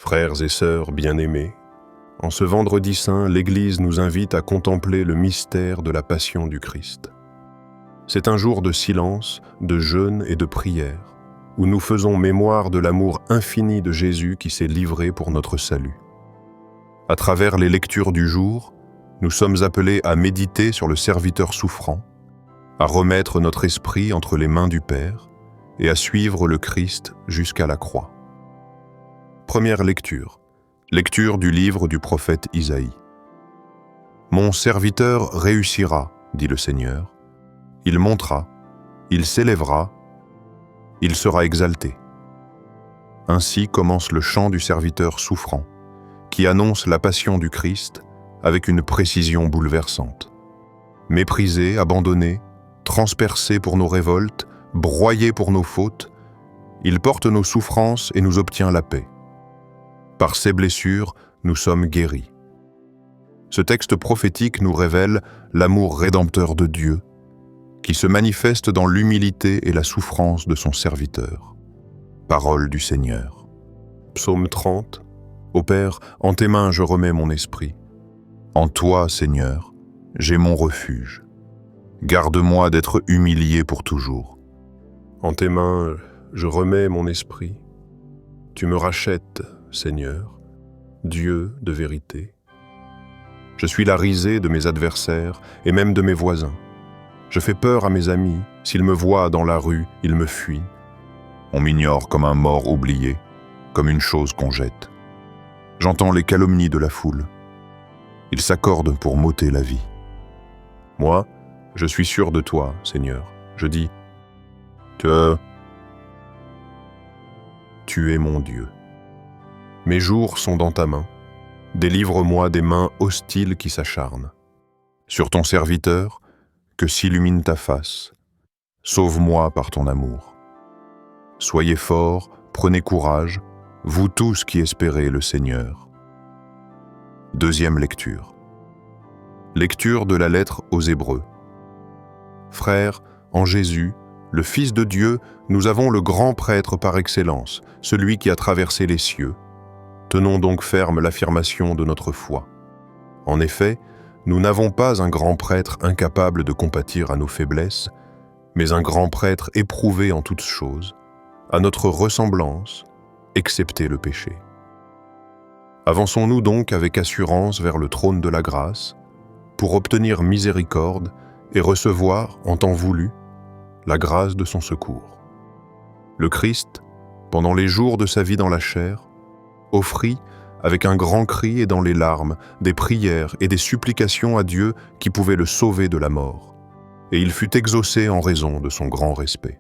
Frères et sœurs bien-aimés, en ce vendredi saint, l'Église nous invite à contempler le mystère de la passion du Christ. C'est un jour de silence, de jeûne et de prière, où nous faisons mémoire de l'amour infini de Jésus qui s'est livré pour notre salut. À travers les lectures du jour, nous sommes appelés à méditer sur le serviteur souffrant, à remettre notre esprit entre les mains du Père et à suivre le Christ jusqu'à la croix. Première lecture. Lecture du livre du prophète Isaïe. « Mon serviteur réussira, dit le Seigneur. Il montera, il s'élèvera, il sera exalté. » Ainsi commence le chant du serviteur souffrant, qui annonce la passion du Christ avec une précision bouleversante. Méprisé, abandonné, transpercé pour nos révoltes, broyé pour nos fautes, il porte nos souffrances et nous obtient la paix. Par ses blessures, nous sommes guéris. Ce texte prophétique nous révèle l'amour rédempteur de Dieu, qui se manifeste dans l'humilité et la souffrance de son serviteur. Parole du Seigneur. Psaume 30. Ô Père, en tes mains je remets mon esprit. En toi, Seigneur, j'ai mon refuge. Garde-moi d'être humilié pour toujours. En tes mains je remets mon esprit. Tu me rachètes, Seigneur, Dieu de vérité. Je suis la risée de mes adversaires et même de mes voisins. Je fais peur à mes amis, s'ils me voient dans la rue, ils me fuient. On m'ignore comme un mort oublié, comme une chose qu'on jette. J'entends les calomnies de la foule. Ils s'accordent pour m'ôter la vie. Moi, je suis sûr de toi, Seigneur. Je dis, tu es mon Dieu. Mes jours sont dans ta main. Délivre-moi des mains hostiles qui s'acharnent. Sur ton serviteur, que s'illumine ta face. Sauve-moi par ton amour. Soyez forts, prenez courage, vous tous qui espérez le Seigneur. Deuxième lecture. Lecture de la lettre aux Hébreux. Frères, en Jésus, le Fils de Dieu, nous avons le grand prêtre par excellence, celui qui a traversé les cieux. Tenons donc ferme l'affirmation de notre foi. En effet, nous n'avons pas un grand prêtre incapable de compatir à nos faiblesses, mais un grand prêtre éprouvé en toutes choses, à notre ressemblance, excepté le péché. Avançons-nous donc avec assurance vers le trône de la grâce, pour obtenir miséricorde et recevoir, en temps voulu, la grâce de son secours. Le Christ, pendant les jours de sa vie dans la chair, offrit, avec un grand cri et dans les larmes, des prières et des supplications à Dieu qui pouvaient le sauver de la mort. Et il fut exaucé en raison de son grand respect.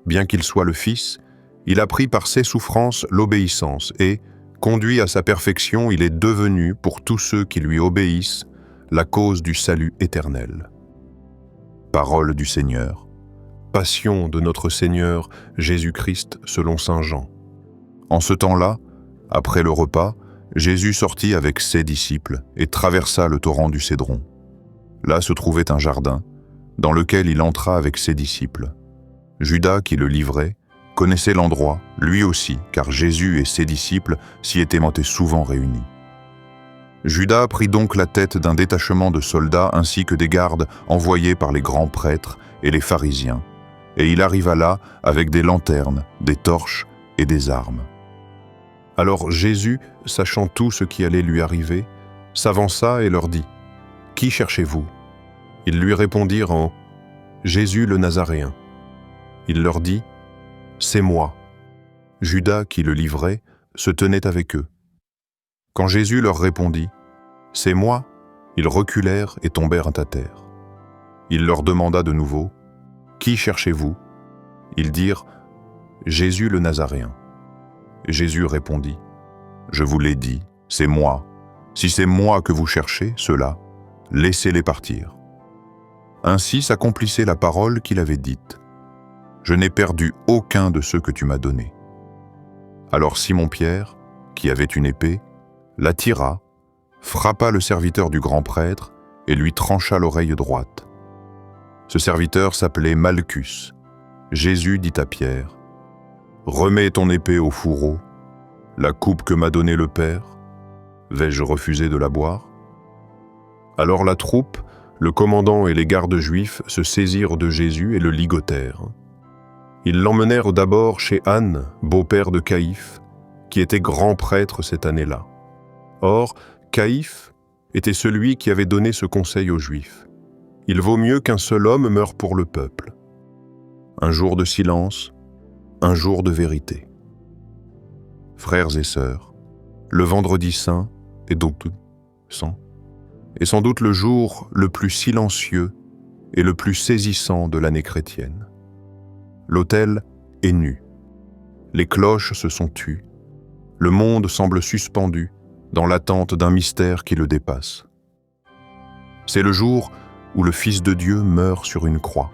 Bien qu'il soit le Fils, il a pris par ses souffrances l'obéissance et, conduit à sa perfection, il est devenu, pour tous ceux qui lui obéissent, la cause du salut éternel. Parole du Seigneur. Passion de notre Seigneur Jésus-Christ selon saint Jean. En ce temps-là, après le repas, Jésus sortit avec ses disciples et traversa le torrent du Cédron. Là se trouvait un jardin, dans lequel il entra avec ses disciples. Judas, qui le livrait, connaissait l'endroit, lui aussi, car Jésus et ses disciples s'y étaient souvent réunis. Judas prit donc la tête d'un détachement de soldats ainsi que des gardes envoyés par les grands prêtres et les pharisiens, et il arriva là avec des lanternes, des torches et des armes. Alors Jésus, sachant tout ce qui allait lui arriver, s'avança et leur dit, « Qui cherchez-vous » Ils lui répondirent en « Jésus le Nazaréen ». Il leur dit, « C'est moi ». Judas, qui le livrait, se tenait avec eux. Quand Jésus leur répondit, « C'est moi », ils reculèrent et tombèrent à terre. Il leur demanda de nouveau, « Qui cherchez-vous » Ils dirent, « Jésus le Nazaréen ». Jésus répondit, « Je vous l'ai dit, c'est moi. Si c'est moi que vous cherchez, ceux-là, laissez-les partir. » Ainsi s'accomplissait la parole qu'il avait dite. « Je n'ai perdu aucun de ceux que tu m'as donnés. » Alors Simon-Pierre, qui avait une épée, la tira, frappa le serviteur du grand prêtre et lui trancha l'oreille droite. Ce serviteur s'appelait Malchus. Jésus dit à Pierre, « Remets ton épée au fourreau. La coupe que m'a donnée le Père, vais-je refuser de la boire? Alors la troupe, le commandant et les gardes juifs se saisirent de Jésus et le ligotèrent. Ils l'emmenèrent d'abord chez Anne, beau-père de Caïphe, qui était grand prêtre cette année-là. Or, Caïphe était celui qui avait donné ce conseil aux Juifs. Il vaut mieux qu'un seul homme meure pour le peuple. Un jour de silence, un jour de vérité. Frères et sœurs, le vendredi saint est donc sans doute le jour le plus silencieux et le plus saisissant de l'année chrétienne. L'autel est nu. Les cloches se sont tues. Le monde semble suspendu dans l'attente d'un mystère qui le dépasse. C'est le jour où le Fils de Dieu meurt sur une croix,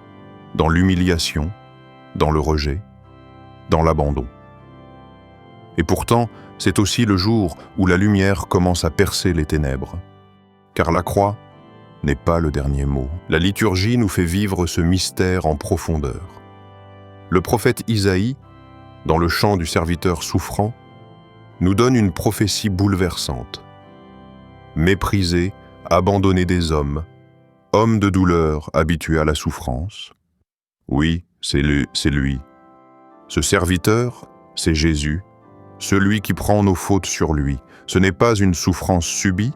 dans l'humiliation, dans le rejet, dans l'abandon. Et pourtant, c'est aussi le jour où la lumière commence à percer les ténèbres, car la croix n'est pas le dernier mot. La liturgie nous fait vivre ce mystère en profondeur. Le prophète Isaïe, dans le chant du serviteur souffrant, nous donne une prophétie bouleversante. Méprisé, abandonné des hommes, homme de douleur habitué à la souffrance. Oui, c'est lui. Ce serviteur, c'est Jésus, celui qui prend nos fautes sur lui. Ce n'est pas une souffrance subie,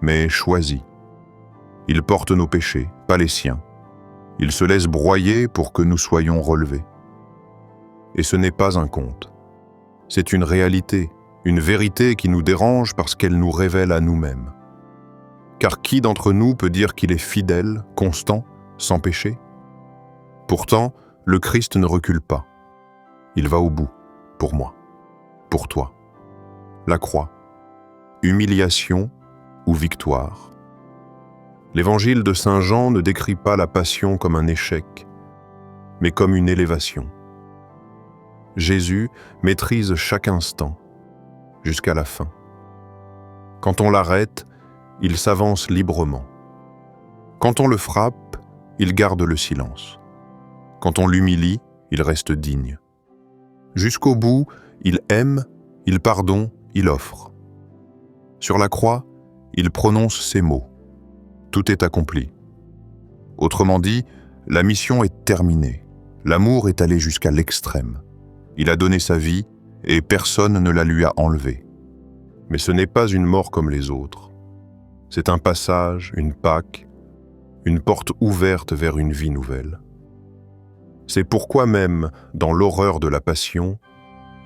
mais choisie. Il porte nos péchés, pas les siens. Il se laisse broyer pour que nous soyons relevés. Et ce n'est pas un conte. C'est une réalité, une vérité qui nous dérange parce qu'elle nous révèle à nous-mêmes. Car qui d'entre nous peut dire qu'il est fidèle, constant, sans péché? Pourtant, le Christ ne recule pas. Il va au bout, pour moi, pour toi. La croix, humiliation ou victoire. L'évangile de Saint Jean ne décrit pas la passion comme un échec, mais comme une élévation. Jésus maîtrise chaque instant, jusqu'à la fin. Quand on l'arrête, il s'avance librement. Quand on le frappe, il garde le silence. Quand on l'humilie, il reste digne. Jusqu'au bout, il aime, il pardonne, il offre. Sur la croix, il prononce ces mots. Tout est accompli. Autrement dit, la mission est terminée. L'amour est allé jusqu'à l'extrême. Il a donné sa vie et personne ne la lui a enlevée. Mais ce n'est pas une mort comme les autres. C'est un passage, une Pâque, une porte ouverte vers une vie nouvelle. C'est pourquoi même, dans l'horreur de la passion,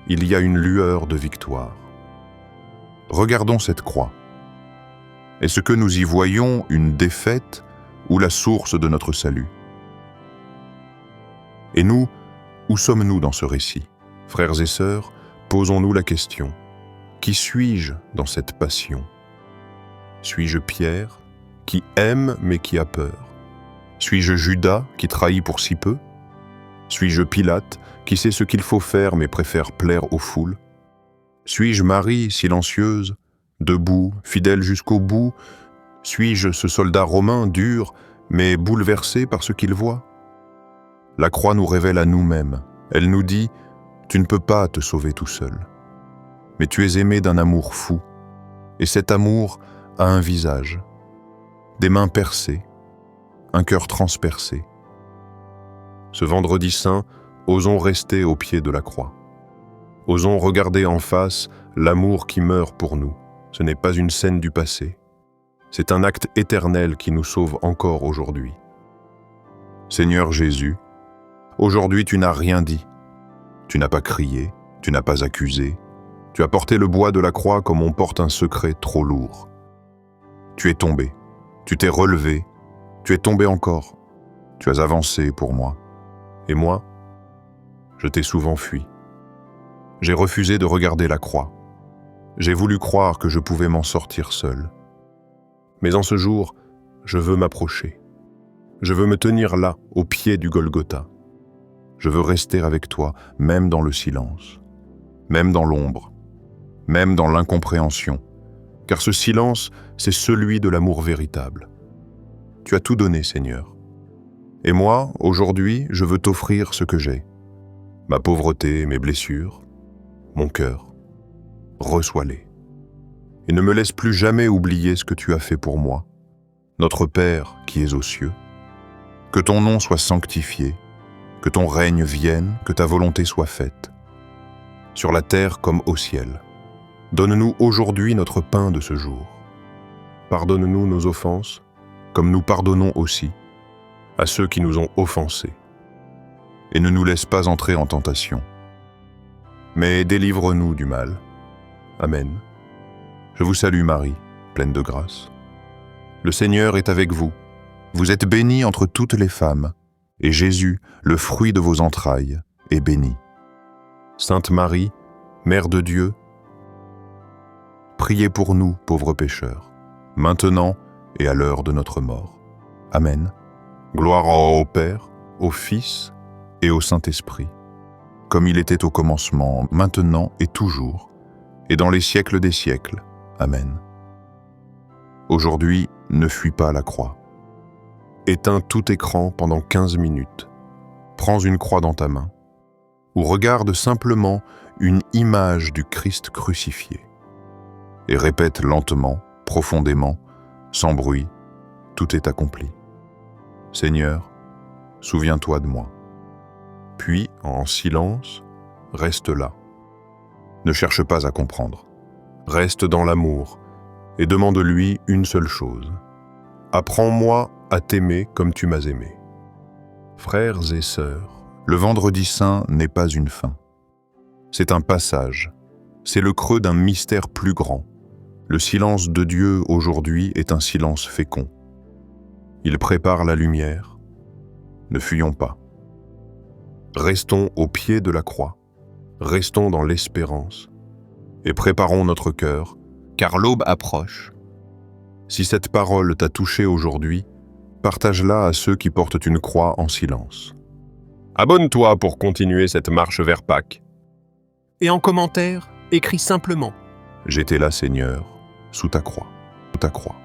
il y a une lueur de victoire. Regardons cette croix. Est-ce que nous y voyons une défaite ou la source de notre salut? Et nous, où sommes-nous dans ce récit? Frères et sœurs, posons-nous la question. Qui suis-je dans cette passion? Suis-je Pierre, qui aime mais qui a peur? Suis-je Judas, qui trahit pour si peu? Suis-je Pilate, qui sait ce qu'il faut faire mais préfère plaire aux foules? Suis-je Marie, silencieuse, debout, fidèle jusqu'au bout? Suis-je ce soldat romain dur, mais bouleversé par ce qu'il voit? La croix nous révèle à nous-mêmes. Elle nous dit « Tu ne peux pas te sauver tout seul. Mais tu es aimé d'un amour fou. Et cet amour a un visage, des mains percées, un cœur transpercé. » Ce vendredi saint, osons rester au pied de la croix. Osons regarder en face l'amour qui meurt pour nous. Ce n'est pas une scène du passé. C'est un acte éternel qui nous sauve encore aujourd'hui. Seigneur Jésus, aujourd'hui tu n'as rien dit. Tu n'as pas crié, tu n'as pas accusé. Tu as porté le bois de la croix comme on porte un secret trop lourd. Tu es tombé, tu t'es relevé, tu es tombé encore. Tu as avancé pour moi. Et moi, je t'ai souvent fui. J'ai refusé de regarder la croix. J'ai voulu croire que je pouvais m'en sortir seul. Mais en ce jour, je veux m'approcher. Je veux me tenir là, au pied du Golgotha. Je veux rester avec toi, même dans le silence, même dans l'ombre, même dans l'incompréhension, car ce silence, c'est celui de l'amour véritable. Tu as tout donné, Seigneur. Et moi, aujourd'hui, je veux t'offrir ce que j'ai, ma pauvreté, mes blessures, mon cœur. reçois-les. Et ne me laisse plus jamais oublier ce que tu as fait pour moi, notre Père qui es aux cieux. Que ton nom soit sanctifié, que ton règne vienne, que ta volonté soit faite, sur la terre comme au ciel. Donne-nous aujourd'hui notre pain de ce jour. Pardonne-nous nos offenses, comme nous pardonnons aussi à ceux qui nous ont offensés. Et ne nous laisse pas entrer en tentation, mais délivre-nous du mal. Amen. Je vous salue Marie, pleine de grâce. Le Seigneur est avec vous. Vous êtes bénie entre toutes les femmes, et Jésus, le fruit de vos entrailles, est béni. Sainte Marie, Mère de Dieu, priez pour nous, pauvres pécheurs, maintenant et à l'heure de notre mort. Amen. Gloire au Père, au Fils et au Saint-Esprit, comme il était au commencement, maintenant et toujours, et dans les siècles des siècles. Amen. Aujourd'hui, ne fuis pas la croix. Éteins tout écran pendant 15 minutes. Prends une croix dans ta main, ou regarde simplement une image du Christ crucifié. Et répète lentement, profondément, sans bruit, tout est accompli. Seigneur, souviens-toi de moi. Puis, en silence, reste là. Ne cherche pas à comprendre. Reste dans l'amour et demande-lui une seule chose. Apprends-moi à t'aimer comme tu m'as aimé. Frères et sœurs, le vendredi saint n'est pas une fin. C'est un passage. C'est le creux d'un mystère plus grand. Le silence de Dieu aujourd'hui est un silence fécond. Il prépare la lumière. Ne fuyons pas. Restons au pied de la croix. Restons dans l'espérance. Et préparons notre cœur, car l'aube approche. Si cette parole t'a touché aujourd'hui, partage-la à ceux qui portent une croix en silence. Abonne-toi pour continuer cette marche vers Pâques. Et en commentaire, écris simplement J'étais là, Seigneur, sous ta croix, sous ta croix.